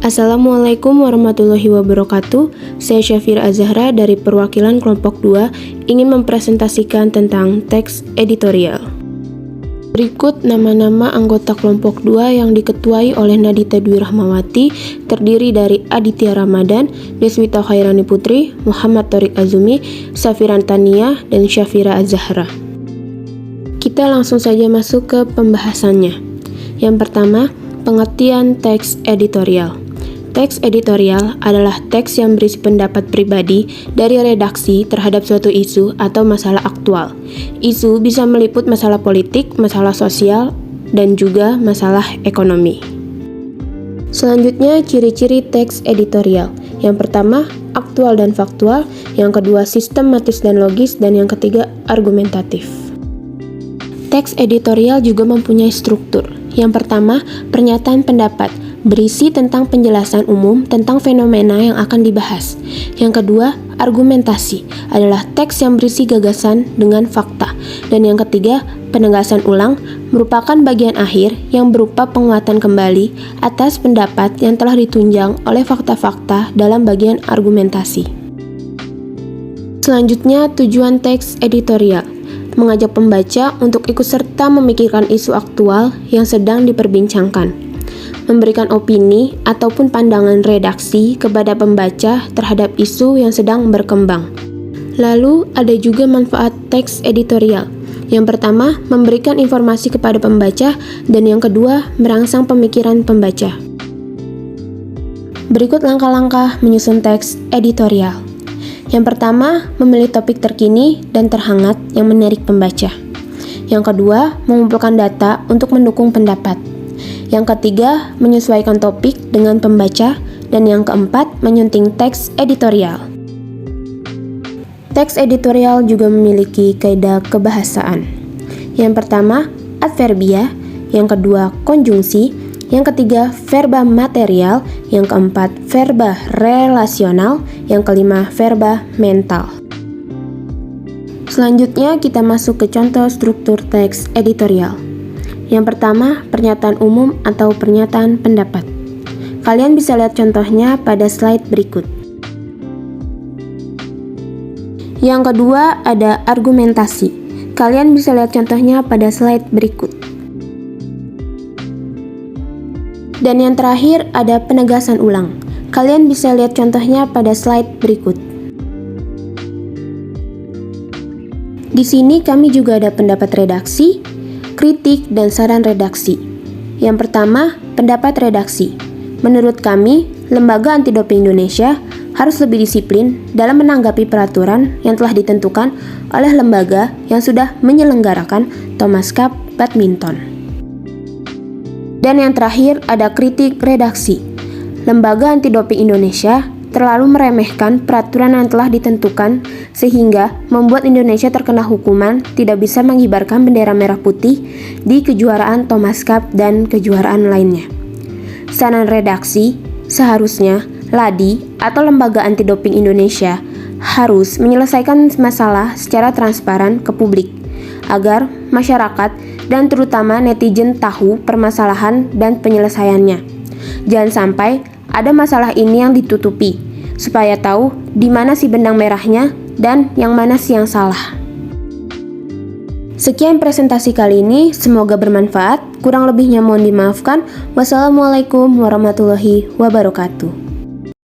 Assalamualaikum warahmatullahi wabarakatuh. Saya Syafira Azahra dari perwakilan kelompok 2 ingin mempresentasikan tentang teks editorial. Berikut nama-nama anggota kelompok 2 yang diketuai oleh Nadita Dwi Rahmawati, terdiri dari Aditya Ramadan, Deswita Khairani Putri, Muhammad Thorik Azumi, Safiran Tania, dan Syafira Azahra. Kita langsung saja masuk ke pembahasannya. Yang pertama, pengertian teks editorial. Teks editorial adalah teks yang berisi pendapat pribadi dari redaksi terhadap suatu isu atau masalah aktual. Isu bisa meliput masalah politik, masalah sosial, dan juga masalah ekonomi. Selanjutnya, ciri-ciri teks editorial. Yang pertama, aktual dan faktual. Yang kedua, sistematis dan logis. Dan yang ketiga, argumentatif. Teks editorial juga mempunyai struktur. Yang pertama, pernyataan pendapat. Berisi tentang penjelasan umum tentang fenomena yang akan dibahas. Yang kedua, argumentasi adalah teks yang berisi gagasan dengan fakta. Dan yang ketiga, penegasan ulang merupakan bagian akhir yang berupa penguatan kembali atas pendapat yang telah ditunjang oleh fakta-fakta dalam bagian argumentasi. Selanjutnya, tujuan teks editorial. Mengajak pembaca untuk ikut serta memikirkan isu aktual yang sedang diperbincangkan. Memberikan opini ataupun pandangan redaksi kepada pembaca terhadap isu yang sedang berkembang. Lalu, ada juga manfaat teks editorial. Yang pertama, memberikan informasi kepada pembaca, dan yang kedua, merangsang pemikiran pembaca. Berikut langkah-langkah menyusun teks editorial. Yang pertama, memilih topik terkini dan terhangat yang menarik pembaca. Yang kedua, mengumpulkan data untuk mendukung pendapat. Yang ketiga, menyesuaikan topik dengan pembaca. Dan yang keempat, menyunting teks editorial. Teks editorial juga memiliki kaidah kebahasaan. Yang pertama, adverbia. Yang kedua, konjungsi. Yang ketiga, verba material. Yang keempat, verba relasional. Yang kelima, verba mental. Selanjutnya, kita masuk ke contoh struktur teks editorial. Yang pertama, pernyataan umum atau pernyataan pendapat. Kalian bisa lihat contohnya pada slide berikut. Yang kedua, ada argumentasi. Kalian bisa lihat contohnya pada slide berikut. Dan yang terakhir, ada penegasan ulang. Kalian bisa lihat contohnya pada slide berikut. Di sini kami juga ada pendapat redaksi, kritik, dan saran redaksi. Yang pertama, pendapat redaksi. Menurut kami, Lembaga Anti Doping Indonesia harus lebih disiplin dalam menanggapi peraturan yang telah ditentukan oleh lembaga yang sudah menyelenggarakan Thomas Cup Badminton. Dan yang terakhir, ada kritik redaksi. Lembaga Anti Doping Indonesia terlalu meremehkan peraturan yang telah ditentukan sehingga membuat Indonesia terkena hukuman tidak bisa mengibarkan bendera merah putih di kejuaraan Thomas Cup dan kejuaraan lainnya. Saran redaksi, seharusnya LADI atau Lembaga Anti Doping Indonesia harus menyelesaikan masalah secara transparan ke publik agar masyarakat dan terutama netizen tahu permasalahan dan penyelesaiannya. Jangan sampai ada masalah ini yang ditutupi, supaya tahu di mana sih benang merahnya dan yang mana sih yang salah. Sekian presentasi kali ini, semoga bermanfaat. Kurang lebihnya mohon dimaafkan. Wassalamualaikum warahmatullahi wabarakatuh.